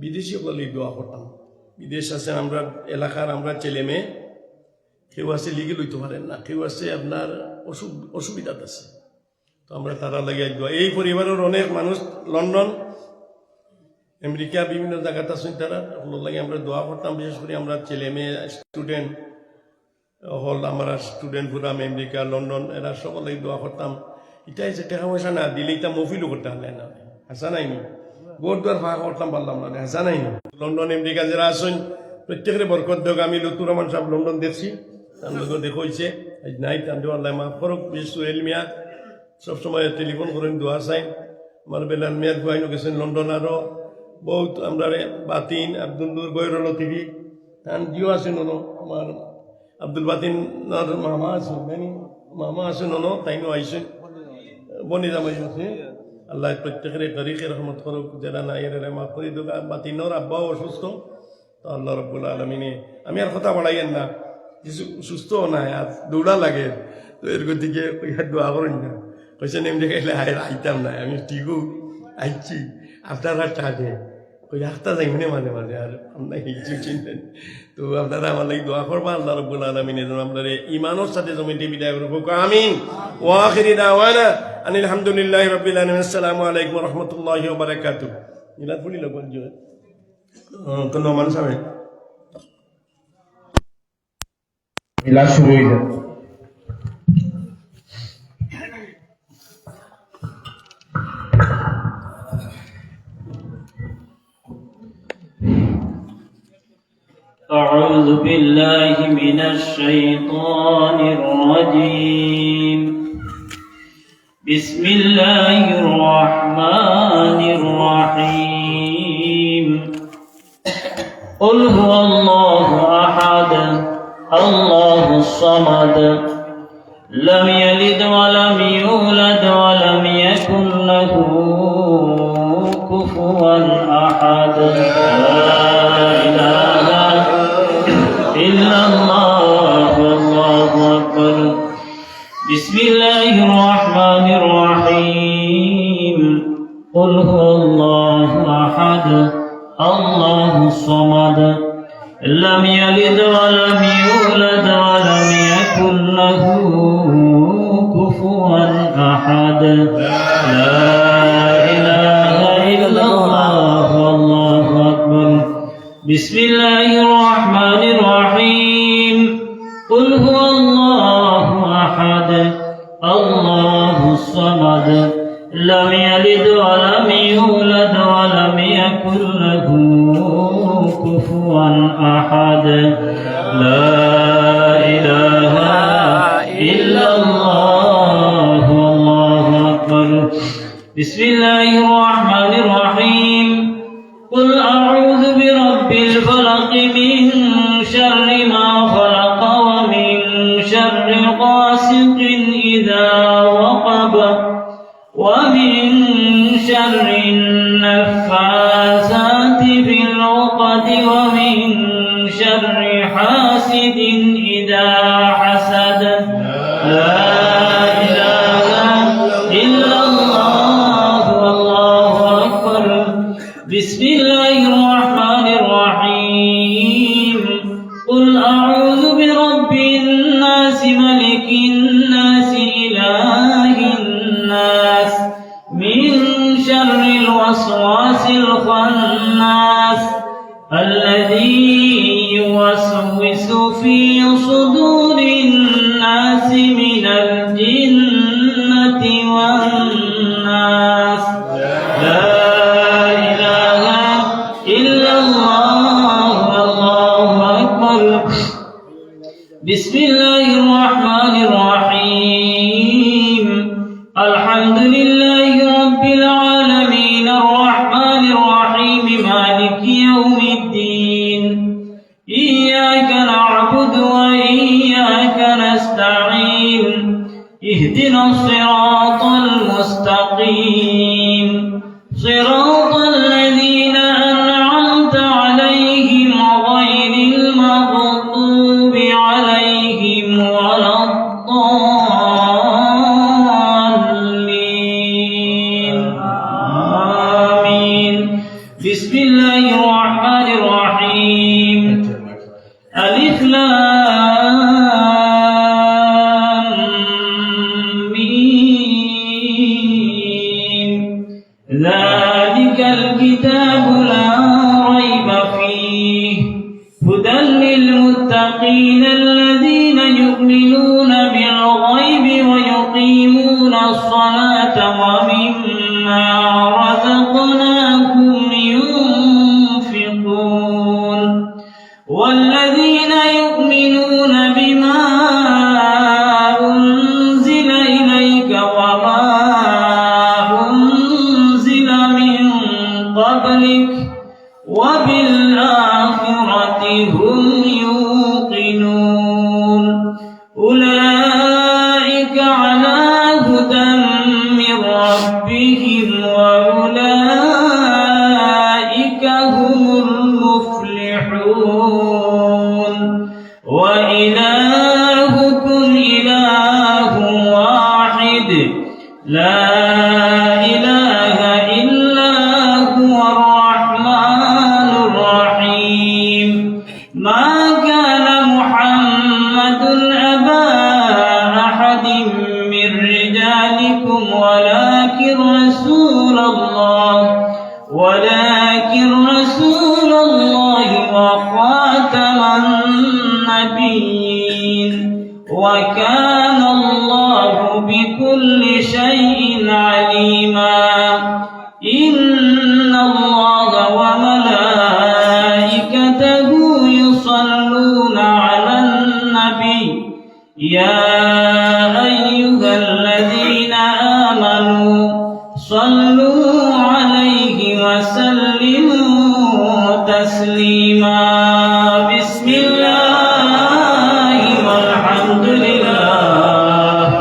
বিদেশি বলে দোয়া করতাম। বিদেশ আছে আমরা এলাকার, আমরা ছেলে মেয়ে, কেউ আছে লিগে লইতে পারেন না, কেউ আছে আপনার অসুবিধা আছে, তো আমরা তারা লাগে দোয়া। এই পরিবারের অনেক মানুষ লন্ডন, আমেরিকা, বিভিন্ন জায়গাতে আছেন, তারা লাগে আমরা দোয়া করতাম। বিশেষ করে আমরা ছেলে মেয়ে, স্টুডেন্ট হল, আমরা স্টুডেন্ট পুরা আমেরিকা, লন্ডন, এরা সকলে দোয়া করতাম। এটাই যে টাকা পয়সা না দিলে এটা মফিলও করতে পারলেন না, হাসা নাইনি গোর দোয়ার ফাঁকা করতাম পারলাম না, হাসা নাইনি। লন্ডন আমেরিকা যারা আসেন প্রত্যেকের বরকত দেখ। আমি লুতুর রহমান সাহেব লন্ডন দেখছি, তার লোক দেখছি নাই, তার আল্লাহ মাফ করুক। বিশেষ সোহেল মিয়া সবসময় টেলিফোন করেন, দোয়া চাই। আমার বেলাল মিয়ার গুয়াইনও গেছেন লন্ডন, আরও বহুত আমরা বাতিন আব্দুল গৈরল টিভি তান জিও আছেন, আমার আব্দুল বাতিন মামা আছেন, মামা আছেন, তাইনও আইসেন, বনি জামাই আছে। আল্লাহ প্রত্যেকের তরিকে রহমত করুক, যারা নাই এর মাফ করে দেখ। বাতিনর আব্বাও অসুস্থ, তো আল্লাহ রব্বুল আলমিনে, আমি আর কথা বাড়াইয়েন না, কিছু সুস্থও নাই আর দৌড়া লাগে, তো এর গতিকে ওই দোয়া করেন না। কইছে এমনি খাইলে আইতাম না, আমি ঠিকও আইছি, আপনারা টাকে ওই আখতা যাই মাঝে মাঝে, আর আপনার কিছু চিনতেন। তো আপনারা আমার লাগে দোয়া করবা, আল্লাহ রব্বুল আলমিনের আপনার ইমানের সাথে জমিতে বিদায় করবো। আমিন। ওয়া আখিরি দাওয়ানা আনিল হামদুলিল্লাহি রাব্বিল আলামিন। আসসালামু আলাইকুম ওয়া রাহমাতুল্লাহি ওয়া বারাকাতুহু। মিলাদ পড়ি লগন জয় কোন মানুষ হবে মিলাদ শুরু হয়ে যায়। أعوذ بالله من الشيطان الرجيم. بسم الله الرحمن الرحيم. قل هو الله أحد الله الصمد لم يلد ولم يولد ولم يكن له كفوا أحد. بسم الله الرحمن الرحيم. قل هو الله أحد الله الصمد لم يلد ولم يولد ولم يكن له كفوا أحد. لا إله إلا الله والله أكبر. بسم الله الرحمن الرحيم. قل هو الله أحد الله الصمد لم يلد ولم يولد ولم يكن له كفوا أحد. لا إله إلا الله والله أكبر. بسم الله الرحمن الرحيم. قل أعوذ برب الفلق من شر ما خلق ومن شر غاسق إذا وقب ومن شر النفاثات في العقد ومن شر حاسد إذا حسد. لا إله إلا الله والله أكبر. بسم الله الرحمن الرحيم. قل أعوذ برب الناس ملك الناس إله الناس من شر الوسواس الخناس الذي يوسوس في صدور الناس من الجنة والناس. لا إله إلا الله والله أكبر. بسم الله الرحمن الرحيم. الحمد لله رب العالمين الرحمن الرحيم مالك يوم الدين. إياك نعبد وإياك نستعين. اهدنا الصراط المستقيم صراط الذين أنعمت عليهم غير المغضوب عليهم ولا الضالين. آمين. بسم الله الله الرحمن الرحيم ألف لام ميم ذلك الكتاب لا ريب فيه هدى للمتقين الذين يؤمنون بالغيب ويقيمون الصلاة ومما رزقناهم ينفقون والذين يؤمنون بما أنزل إليك وما أنزل من قبلك وبالآخرة هم يوقنون أولئك على هدى من ربهم وأولئك هم المفلحون وإلهكم إله واحد لا إله إلا هو الرحمن الرحيم ما كان محمد أبا أحد من رجالكم ولكن رسول الله وخاتم النبيين وكان الله بكل شيء عليما إن الله وملائكته يصلون على النبي يا أيها الذين آمنوا صلوا عليه وسلموا تسليما بسم الله والحمد لله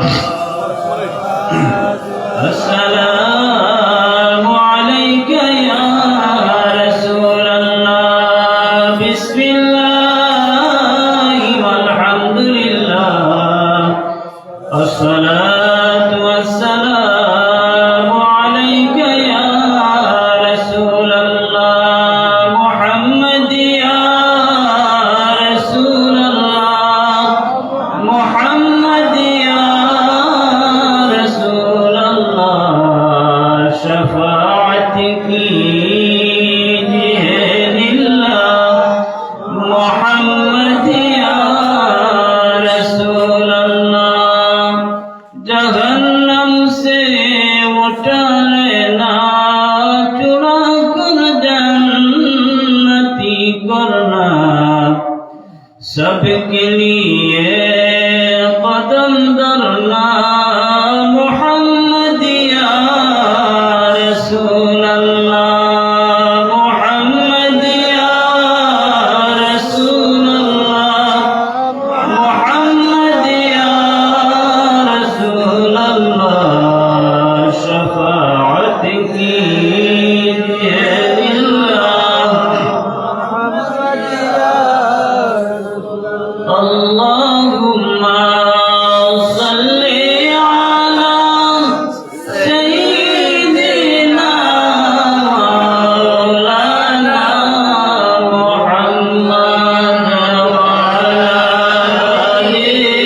السلام عليك يا رسول الله بسم الله والحمد لله الصلاة والسلام عليك يا رسول الله محمد يا رسول الله محمد يا رسول الله شفاعتك لله محمد يا رسول الله जहन्नम से उठा लेना चुरा कर जन्नती करना सबके लिए कदम धरना मोहम्मद या रसूल अल्लाह मोहम्मद या रसूल अल्लाह मोहम्मद या रसूल अल्लाह शफाअत कीजिए लिल्लाह अल्लाहुम्मा सल्ली अला सय्यिदिना मौलाना मुहम्मद व अला आलिहि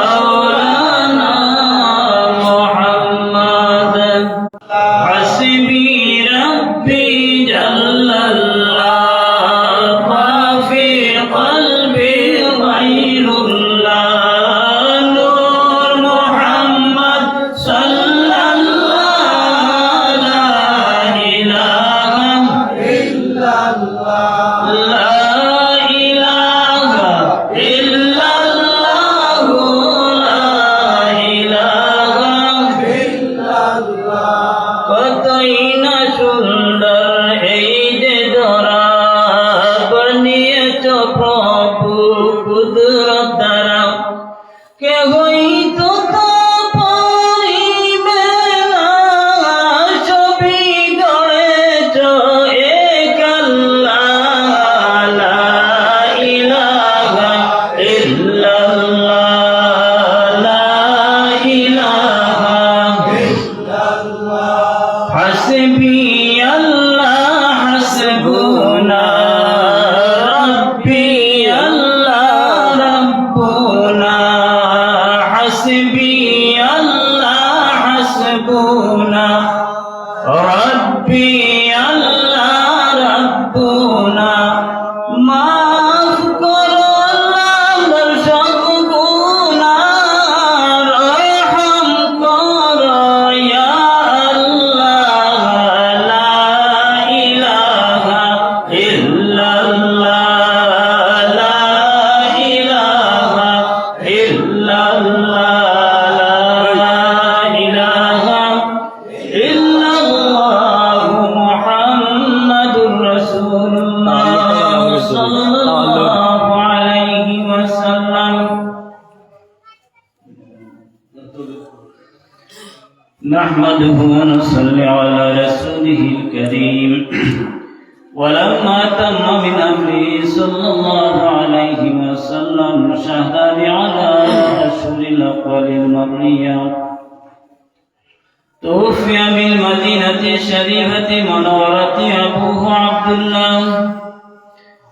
मौलाना मुहम्मद हस्बी रब्बी जल्लल्लाह माफी क़ल्बी गैरुल्लाह नूर मुहम्मद सल्लल्लाह ला इलाहा इल्लल्लाह ला इलाहा इल्लल्लाह ला इलाहा इल्लल्लाह কতই না সুন্দর এই যে ধরা বানিয়েছ প্রভু কুদরত দ্বারা কেহই তো তা পাইবে না ছবি গড়েছ এক আল্লাহ লা ইলাহা ইল্লাল্লাহ লা ইলাহা حسبي الله حسبنا ربي الله ربنا حسبي الله حسبنا ربي الله ربنا মাফ করো আল্লাহ সবগুনাহ রহম করো ইয়া আল্লাহ লা ইলাহা ইল্লাল্লাহ লা ইলাহা ইল্লাল্লাহ লা ইলাহা ইল্লাল্লাহ মুহাম্মাদুর রাসূলুল্লাহ সাল্লাল্লাহু আলাইহি ওয়াসাল্লাম نحمده ونصلي على رسوله الكريم ولما تم من أمره صلى الله عليه وسلم شهدان على أشهر الأقوال المرية توفي بالمدينة الشريفة منورة أبوه عبد الله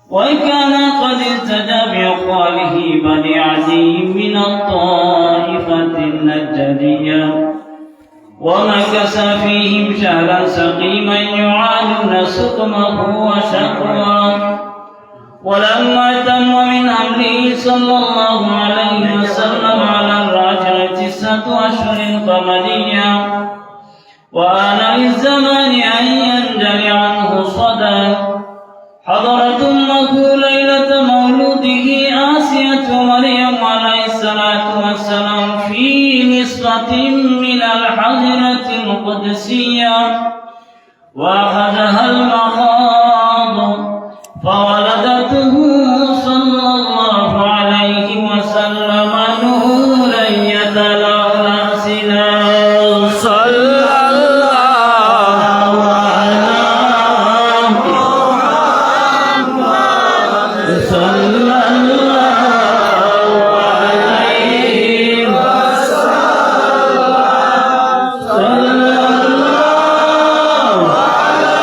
وكان قد اهتدى بأقواله بني عدي من الطائفة النجدية ومكث فيهم شهرا سقيما يعانون سقمه وشقواه ولما تم من أمره صلى الله عليه وسلم على الراجع 9 أشهر قمرية وآن للزمان أن ينجلي عنه صدى حضرت أمه ليلة مولوده آسية مريم عليه الصلاة والسلام في نسبة من الحجرة القدسية وأخذها المخاض فولدته صلى الله عليه وسلم نورا يتلألأ سلاله صلى الله على محمد صلى الله عليه وسلم صلى الله على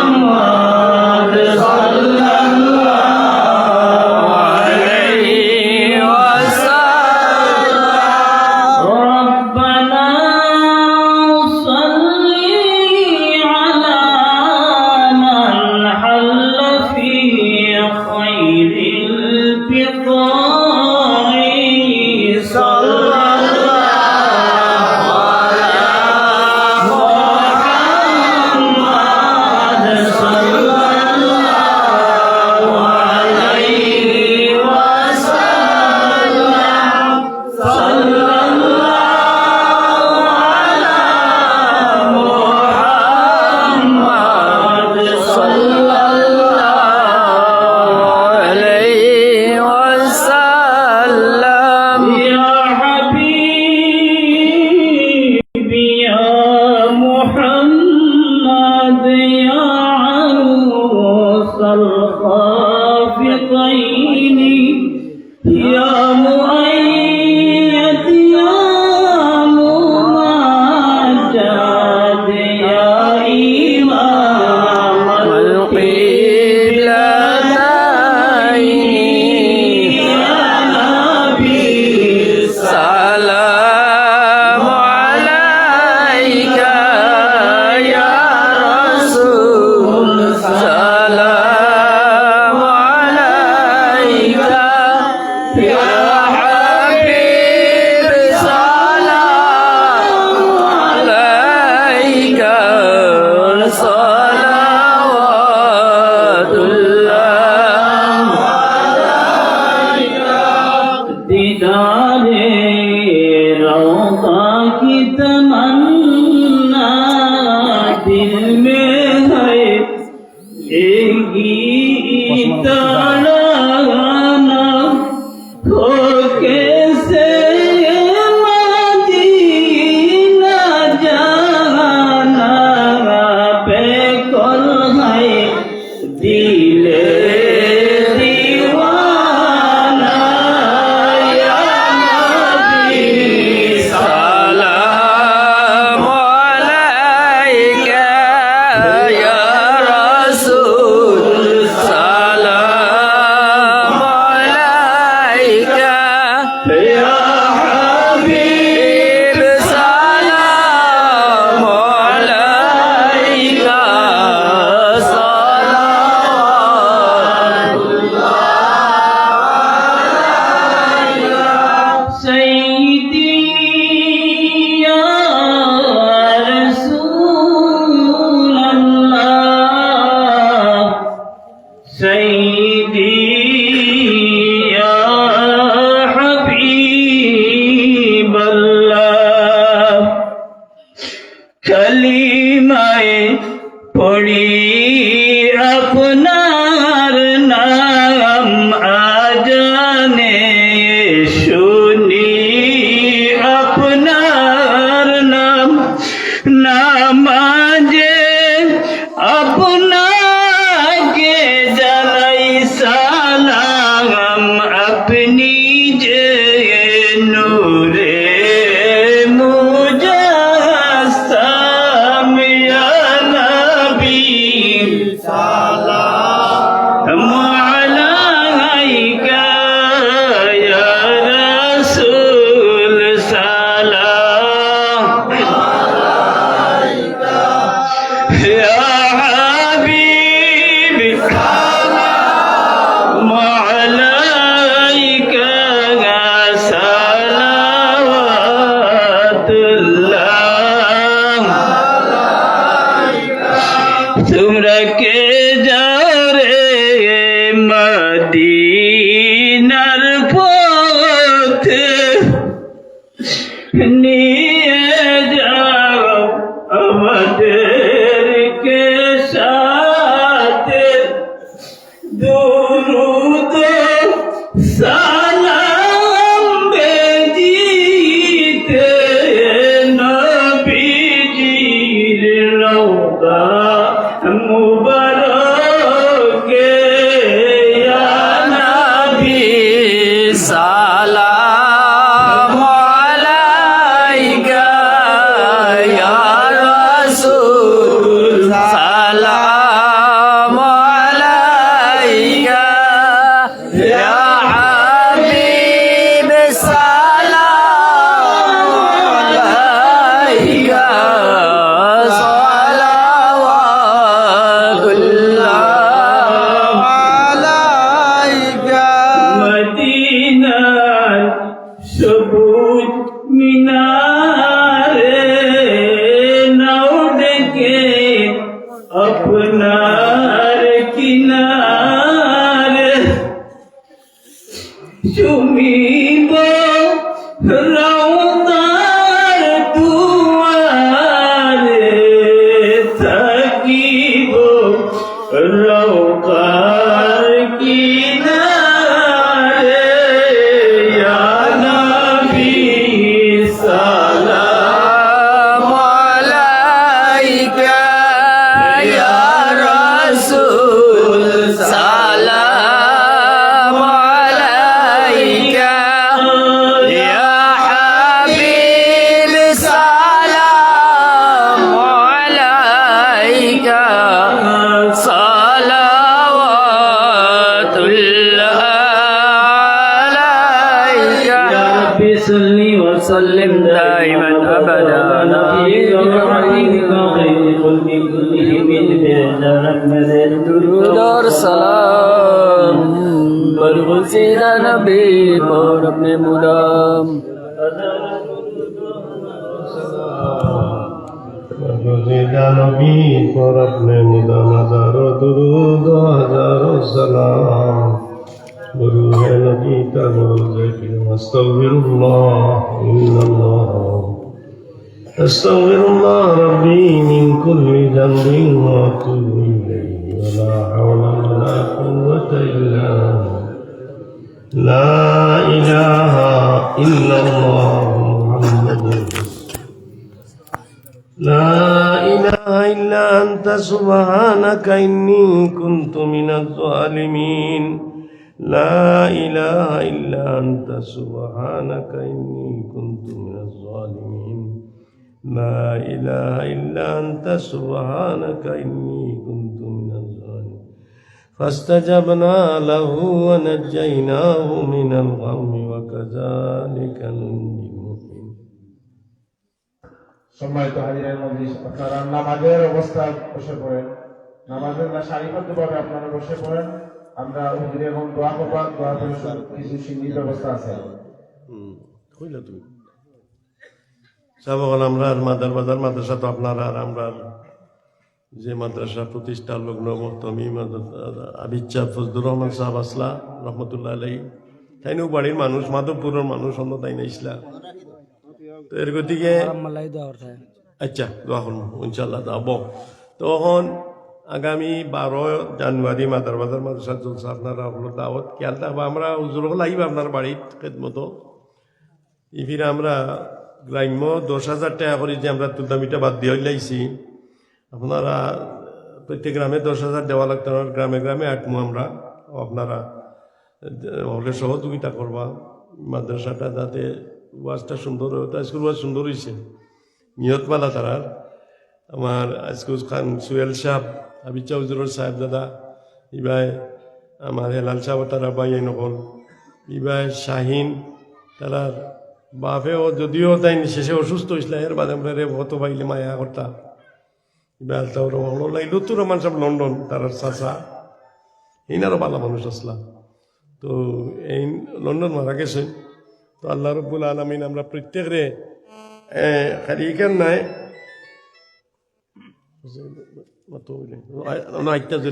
محمد صلى الله عليه وسلم ربنا صل على من حل في خير البقاع صلى الله على محمد صلى الله عليه وسلم صلى الله على محمد صلى الله عليه وسلم يا حبيبي يا محمد يا عروس الخافقين يا مؤيد يا ممجد يا إمام القبلتين يا نبي السلام عليك يا رسول السلام عليك يا حبيب السلام عليك صلوات الله عليك दीदार रौदा की तमन्ना दिल में है एक ही तड़ना धोखे से मदीना जाना बेकल है दिले दीवाना या नबी सलाम কলিমায়ে পড়ি আপনার নাম আজানে শুনি আপনার নাম নামাজে আপনাকে জানাই সালাম আপনি যে নূরে মুজাসসাম ইয়া নবী সালাম আলাইকা ইয়া রাসূল সালাম ইয়া হাবিবি সালাম আলাইকা সালাওয়াতুল্লাহ তোমরা কে যাও রে মদিনার পথে নিয়ে যাও আমাদেরকে সাথে দুরুদ সালাম বেদিতে নবীজির রওজা মুবারকে ইয়া নবী সালাম আলাইকা ইয়া রাসূল সালাম আলাইকা ইয়া হাবিব সালাম আলাইকা সালাওয়াতুল্লাহ আলাইকা মদিনার সবুজ মিনারে নাও ডেকে আপনার কিনারে চুমিব রওদার দুয়ারে থাকিব রওকার কিনারে ইয়া নবী সালাম আলাইকা ইয়া রাসূল সালাম আলাইকা ইয়া হাবিব সালাম আলাইকা সালাওয়াতুল্লাহ আলাইকা ইয়া রাব্বি সাল্লি ওয়া সাল্লিম দাইমান আবাদা আলা হাবিবিকা খায়রুল খালqi কুল্লিহিম দুরুদ और सलाम बरगुज़ीदा नबी और अपने मुदाम गुज़ीदा नबी पर अपने मुदाम हज़ारों दुरूद व हज़ारों सलाम गुरु है नबी का रोज़ कि अस्तग़फिरुल्लाह इन्नल्लाह अस्तग़फिरुल्लाह रब्बी मिन कुल्ली ज़ंबिन व अतूबु इलैहि व ला हौला व ला कुव्वता इल्ला ला इलाहा इल्लल्लाह मुहम्मदुर لا إله إلا أنت سبحانك إني كنت من الظالمين لا إله إلا أنت سبحانك إني كنت من الظالمين لا إله إلا أنت سبحانك إني كنت من الظالمين فاستجبنا له ونجيناه من الغم وكذلك ننجي المؤمنين সম্মানিত হাজিরের মজলিস, আপনারা নামাজের অবস্থায় বসে পড়েন। নামাজের সারিবদ্ধভাবে আপনারা বসে পড়েন। আমরা হুজুর এখন দোয়া করব, দোয়া করে কিছু সঙ্গীত ব্যবস্থা আছে। কইলা তুমি সাবান আমরা মাদার বাজার মাদ্রাসা তো আপনারা আর আমরা যে মাদ্রাসা প্রতিষ্ঠার লগ্ন মহতমি আবিচ্ছা ফজলুর রহমান সাহেব আসলা রহমতুল্লাহ আলাই তাইনও বাড়ির মানুষ মাধবপুরের মানুষ অন্য তাই না ইসলা তো এর গতিকে আচ্ছা দোয়া করবো ইনশাল্লাহ যাব। তখন আগামী 12 জানুয়ারি মাদার বাজার মাদ্রাসা জলসা আপনারা হলো দাওয়াত খেয়াল থাকবো। আমরা হুজুর হল আইব আপনার বাড়ির খেদমতো ইফিরে আমরা গ্রাম্য 10,000 টাকা করে যে আমরা তুলদামিটা বাদ দিয়ে লাইছি, আপনারা প্রত্যেক গ্রামে 10,000 দেওয়া লাগতো, গ্রামে গ্রামে আটমু আমরা। আপনারা হলে সহযোগিতা করবা মাদ্রাসাটা যাতে ওয়াজটা সুন্দর হয়। স্কুল ওয়াজ সুন্দর হয়েছে, নিয়তমালা তারার। আমার আজকুজ খান সুয়েল সাহেব, হাবিজ চৌধুরীর সাহেব দাদা, ইবাই আমার হেলাল সাহেব তারা বাই নকল, ইবাই শাহিন তারার বাপেও যদিও তাই শেষে অসুস্থ হয়েছিল, এর বাদে আমরা রে ভত পাইলে মায়া করতাম। ইবাই লুতুর রহমান সাহেব লন্ডন তারার চাচা, ইনারও ভালো মানুষ আসলাম। তো এই লন্ডন মারা গেছেন। তো আল্লাহ রব্বুল আলমিন আমরা প্রত্যেকরে খালি কেন নাই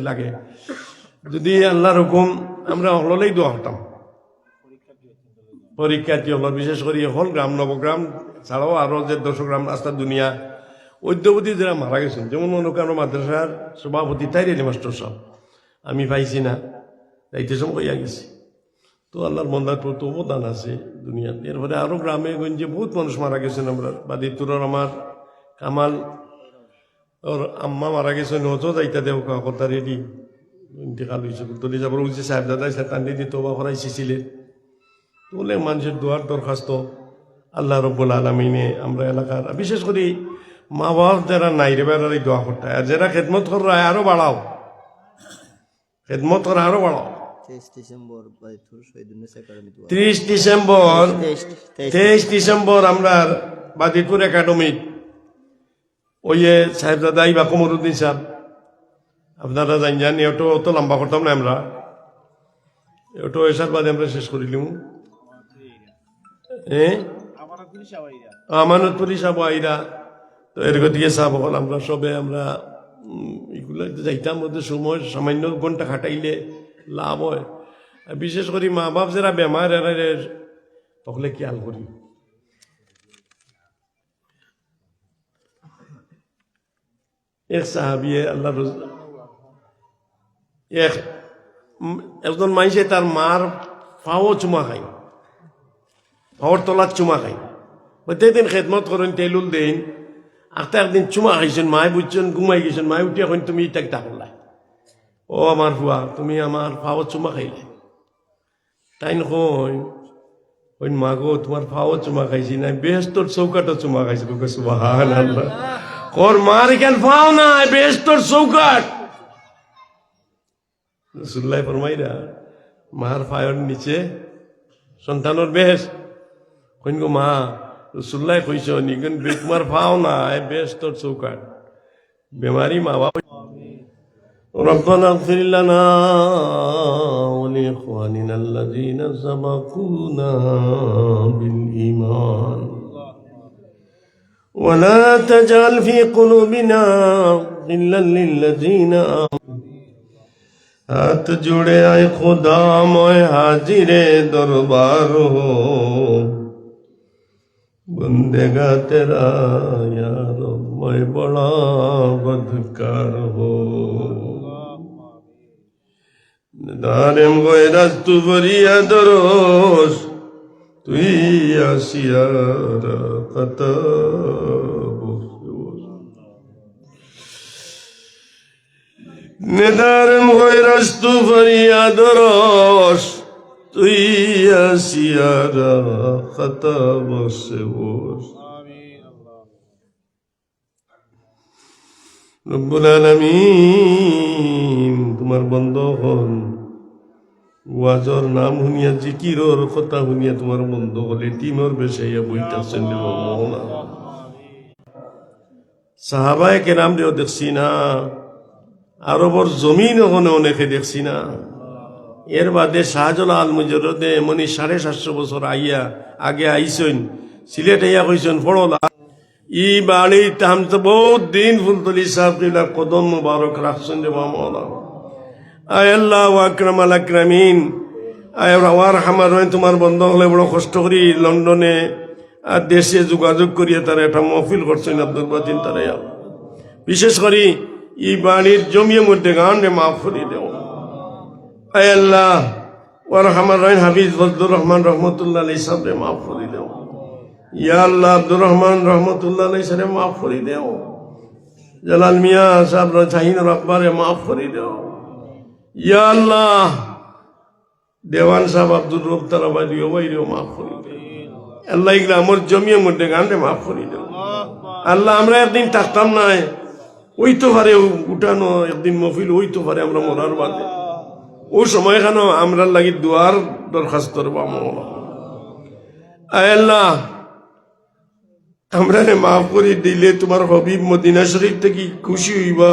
লাগে, যদি আল্লাহর হুকুম আমরা হলেই দোয়া হতাম। পরীক্ষার্থী হল, বিশেষ করে হল গ্রাম নবগ্রাম ছাড়াও আরো যে 10 গ্রাম রাস্তা দুনিয়া অদ্যবধি যারা মারা গেছেন, যেমন মনে করেন মাদ্রাসার সভাপতি তাইরেলি মাস্টার সাহেব, আমি পাইছি না, যাইতে সময় হইয়া গেছি। তো আল্লাহর মন্দার প্রতি অবদান আছে দুনিয়াতে। এরপরে আরো গ্রামে গঞ্জে বহুত মানুষ মারা গেছেন। আমরা বাদিতুরার আমার কামাল ওর আম্মা মারা গেছেন, হতো যাইতা দেও কথা রেডি ইন্তেকাল হয়েছে। তুলি যাবার উঠছে সাহেব দাদা টান্ডি দিয়ে তোবা করাইছিলেন। বলে মানুষের দোয়ার দরখাস্ত আল্লাহ রব্বুল আলমিনে আমরা এলাকার বিশেষ করে মা বাপ যারা নাই রে বেড়ার দোয়া করতে, আর যারা খেদমত করা আরো বাড়াও, খেদমত করা আরো বাড়াও। 23 ডিসেম্বর আমরা বাদিপুর একাডেমি ওই সাহেবজাদাই বা কমরুদ্দিন সাহেব, আপনারা জানি ওটা অত লম্বা করতাম না আমরা, ওটা এসার বাদে আমরা শেষ করিলাম। আমানতপুরি সাহেব আইরা। তো এর গতিকে সাহেব হল আমরা সবে আমরা এগুলো যাইতাম, মধ্যে সময় সামান্য ঘন্টা খাটাইলে লাভ হয়। বিশেষ করে মা বাপ যারা বেমার এর তখলে খেয়াল করি। এক সাহাবিয়ে আল্লাহ একজন মাইসে তার মার পাও চুমা খাই, পাওয়ার তলার চুমা খাই। প্রত্যেকদিন খেদমত করেন, তেলুল দেন। আখতে একদিন চুমা খাইছেন, মায় বুঝছেন ঘুমাই গেছেন, মায় উঠে এখন তুমি ইটাক ডাকলাই, ও আমার ফুয়া তুমি আমার পাও চুমা খাইলে। তাই কই মা গো তোমার পাও চুমা খাইছি না, বেহেশতর চৌকাটো চুমা খাইছি। সুবহানাল্লাহ, কর মার কেন পাও না, বেহেশতর চৌকাট। রাসূলুল্লাহ ফরমাইরা মার পায়ের নিচে সন্তানের বেহেশ। কইন গো মা, রাসূলুল্লাহ কইছ নিগন তোমার পাও না, বেহেশতর চৌকাট। বেমারি মা বাবা। ربنا اغفر لنا ولإخواننا الذين سبقونا بالإيمان ولا تجعل في قلوبنا غلا للذين آمنوا। हाथ जुड़े आए खुदा मोए हाजिरे दरबार हो, बंदेगा तेरा यार मैं बड़ा बदकार हो। দারেম গয়রাজ তু বরিয়া দরস তুই আসিয়ার কত। নেদারেম গয়রাজ তু বরিয়া দরস তুই আসিয়ার কত বসে বস। রব্বুল আলামিন তোমার বন্ধ হন, ওয়াজর নাম শুনিয়া জিকিরর কথা শুনিয়া তোমার বন্ধ হলে টিমর বেশাইয়া বইতাছেন। সাহাবায়ে কেরাম দেও দেখছি না, আরবর জমিন ওখানে অনেকে দেখছি না। এর বাদে শাহজালাল মুজরদে এমনি 750 বছর আগে আইসেন, সিলেট আইয়া কইছেন পড়লা ই বাড়ি তাম তো বহুত দিন ফুলতলি সাহেব কিলা কদম মুবারক রাখছেন রে মাওলা। আয় আল্লাহ আকরাম আল আকরামিন, আয় রাওয়ার হামার তোমার বন্ধ হলে বড় কষ্ট করি লন্ডনে আর দেশে যোগাযোগ করিয়া তারা একটা মহফিল করছেন আব্দুল বাতিন তারা বিশেষ করে এই বাড়ির জমির মধ্যে গানে মাফ করে দেও আয় আল্লাহ ওয়ারহামার রাহিম হাফিজ ফজলুর রহমান রহমতুল্লাহ আলাইহি সাহেবরে মাফ করে দেও ইয়া আল্লাহ আব্দুর রহমান রহমতুল্লাহ আলাইহি সাহেবরে মাফ করে দেও জালাল মিয়া সাহেব শাহিন রব্বারে মাফ করে দেও ইয়া আল্লাহ দেওয়ান সাহেব আব্দুল রব তারাবাদী ওবাইরেও মাফ করে দেও আল্লাহ এগুলো আমার জমির মধ্যে গানে মাফ করে দেও আল্লাহ আমরা একদিন থাকতাম নাই ওই তো পারে উঠানো একদিন মফিল ওই তো পারে আমরা মরার বাদে ও সময় কেন আমরা লাগি দুয়ার দরখাস্ত আল্লাহ আমরা মাফ করে দিলে তোমার হবিব মদিনা শরীফ থেকে খুশি হইবা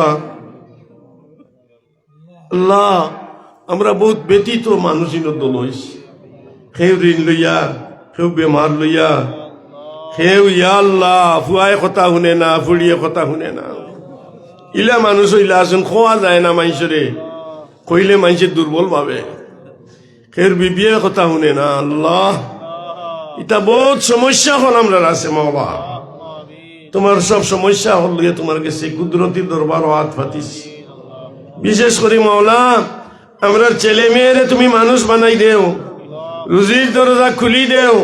আল্লাহ আমরা বহুত ব্যতীত মানুষিন দল হইছি কেউ ঋণ লইয়া কেউ বেমার লইয়া কেউ ইয়া আল্লাহ ফুয়ায় কথা শুনে না ফুড়িয়ে কথা শুনে না ইলা মানুষ হইলা আসুন খোয়া যায় না মানুষরে কইলে মানুষের দুর্বল ভাবে কেউ বিবিয়ে কথা শুনে না আল্লাহ এটা বহুত সমস্যা হল আমরা আছে মাওলা তোমার সব সমস্যা হল লইয়া তোমার কাছে কুদরতি দরবার হাত পাতিস বিশেষ করে মাওলা আমরা ছেলে মেয়েরে তুমি মানুষ বানাই দেও রুজির দরজা খুলি দেও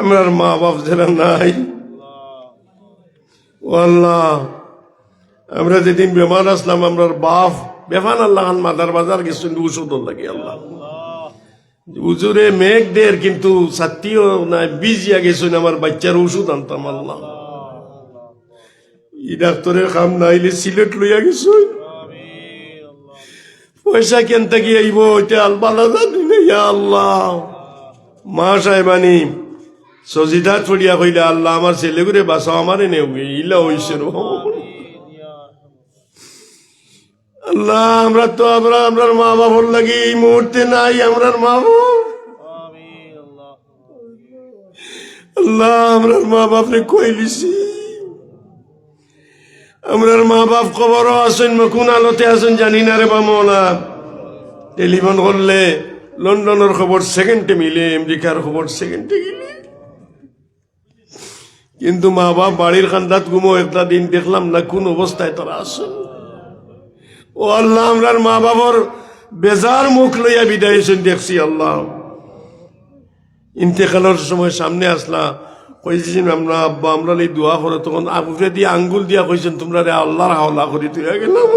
আমার মা বাপ যারা নাই ও আল্লাহ আমরা যেদিন বেমার আসলাম আমরার বাপ বেফান আল্লাহ মাদার বাজার গেছেন ওষুধ লাগে আল্লাহ উজুরে মেঘ দের কিন্তু সাথীও নাই বিজিয়া গেছেন আমার বাচ্চার ওষুধ আনতাম আল্লাহ এই ডাক্তারের কাম নাইলে সিলেট লইয়া গেছেন পয়সা কেন থেকে আইব ওইটা আলবালা জানি না ইয়া আল্লাহ মা সাহেবানি সজিদা ছড়িয়া কইলে আল্লাহ আমার ছেলে করে বাসাও আমারে নেও ইলা হইছে আল্লাহ আমরা তো আমরা মা বাবার লাগি এই মুহূর্তে নাই আমরার মা বাপ আল্লাহ আমরার মা বাপরে কইলিছি আমরার মা বাপ খবরও আসেন কোন আলোতে আসেন জানি না রে বা মৌলা টেলিফোন করলে লন্ডনের খবর সেকেন্ডে মিলে আমেরিকার খবর সেকেন্ডে গেলে কিন্তু মা বাপ বাড়ির খান্দাত ঘুমো একটা দিন দেখলাম না কোন অবস্থায় তারা আসেন ও আল্লাহ আমরার মা বাবার বেজার মুখ লইয়া বিদায় হয়েছেন দেখছি আল্লাহ ইন্তেকালের সময় সামনে আসলা কইছেন আমরা আব্বা আমরা এই দোয়া করে তখন আবুরে দিয়ে আঙ্গুল দিয়া কইছেন তোমরা রে আল্লাহর হাওলা করি তুই গেলাম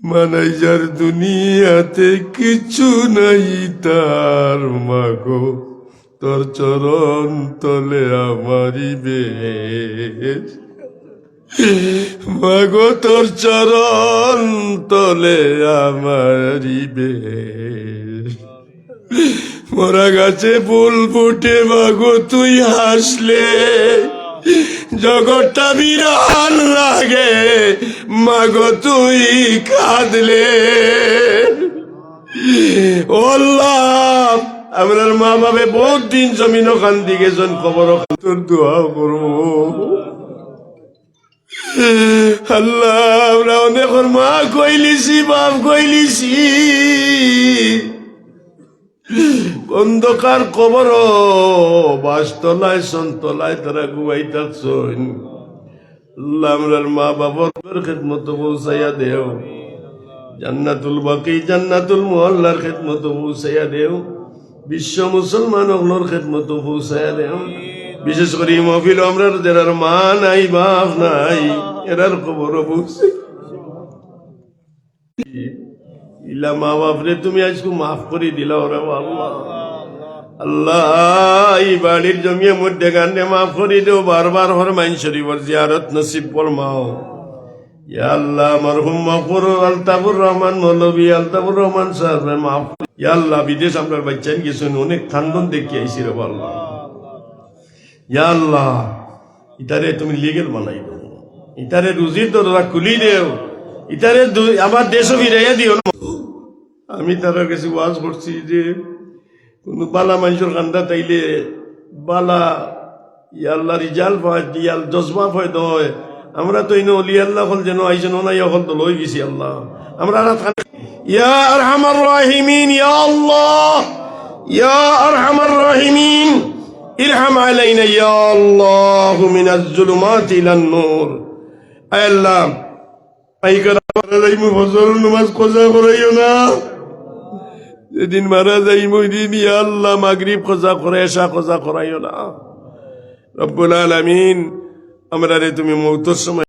মানাইজার দুনিয়াতে কিছু নাই তার মাগো তোর চরণ তলে আমারি বেশ মাগো তোর চরণ তলে আমারি বেশ মোরা গাছে ফুল ফুটে মাগো তুই হাসলে জগৎটা বিরান লাগে মাগো তুই কাঁদলে ও আল্লাহ আমরার মা বাবা বহুত দিন জমিন কান্দি গেছেন খবর তোর দোয়া করবো আল্লাহ আমরা অনেক মা কইলিছি বাপ কইলিছি অন্ধকার কবর বাসতলায় সন্তলায় তারা গুয়াই থাকছেন আল্লাহ আমরার মা বাবার খেদমত পৌঁছাইয়া দেও জান্নাতুল বাকি জান্নাতুল মুআল্লার খেদমত পৌঁছাইয়া দেও বিশ্ব মুসলমান অগ্নর খেদমত পৌঁছাইয়া দেও বিশেষ করে মহফিল আমরা যারা মা নাই বাপ নাই এরার খবর পৌঁছে ইলা মা বাপরে তুমি আজকে মাফ করে দিলা ওরা আল্লাহ আল্লাহ এই বাড়ির জমির মধ্যে গানে মাফ করে দেও বারবার হর মাইন শরীফর জিয়ারত নসিব ফরমাও ইয়া আল্লাহ মারহুম মাফুর আলতাফুর রহমান মৌলভী আলতাফুর রহমান সাহেব মাফ ইয়া আল্লাহ বিদেশ আমরা বাচ্চান গেছেন অনেক খানদন দেখি আইসি রে আল্লাহ ইয়া আল্লাহ ইতারে তুমি লিগেল বানাই দাও ইতারে রুজির দরজা খুলি দেও ইতারে আমার দেশও ফিরাইয়া দিও না আমি তার কাছে ওয়াজ করছি যে কোন বালা মানুষের কান্দা তাইলে বালা ইয়াল্লা রিজাল পায় ইয়াল জজমা পায় দয় আমরা তো ইনো অলি আল্লাহ হল যেন আইসেন ওনাই হল তো লই গেছি আল্লাহ আমরা ইয়া আরহামার রাহিমিন ইয়া আল্লাহ ইয়া আরহামার রাহিমিন ইরহাম আলাইনা ইয়া আল্লাহু মিনাজ জুলুমাতি ইলান নূর। আয় আল্লাহ, আইকার মারা যাইমু ফজর নামাজ কজা করাইও না। যেদিন মারা যাইমু ওইদিন ইয়া আল্লাহ মাগরিব কজা করে, এশা কজা করাইও না। রব্বুল আলামিন, আমরা রে তুমি মৌতের সময়